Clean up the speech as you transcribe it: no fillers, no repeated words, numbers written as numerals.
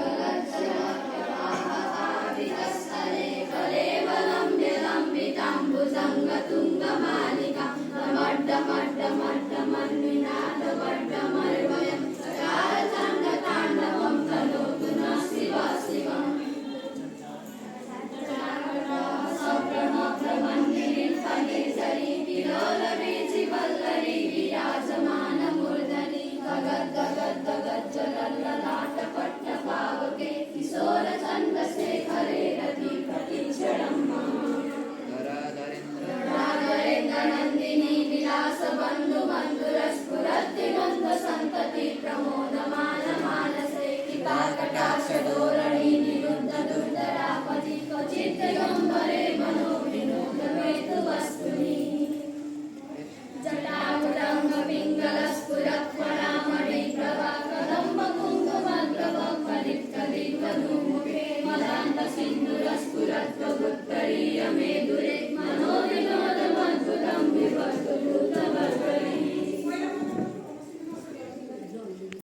गगज्जलप्रवाहपावितस्थले कलेवलम्ब्यलम्बिताम्बुजङ्गतुङ्गमालिकां डमड्डमड्डमड्डमन्निनादवड्डमर्वयं चकारचण्डताण्डवं तनोतु नः शिवः शिवम् सप्रणभ्रमन्दिरीं विलोलवीचिवल्लरी विराजमानमूर्धनि गगद्गगद्गगज्जलल्ललाटपट्टपावके किशोरचन्द्रशेखरे रतिप्रतीक्षणं धराधरेन्द्रनन्दिनी विलासबन्धुबन्धुरस्फुरद्दिगन्धसन्तति प्रमोदमानमानसे कृपाकटाक्षधोरणी निरुद्धदुर्धरापति क्वचित् दिगम्बरे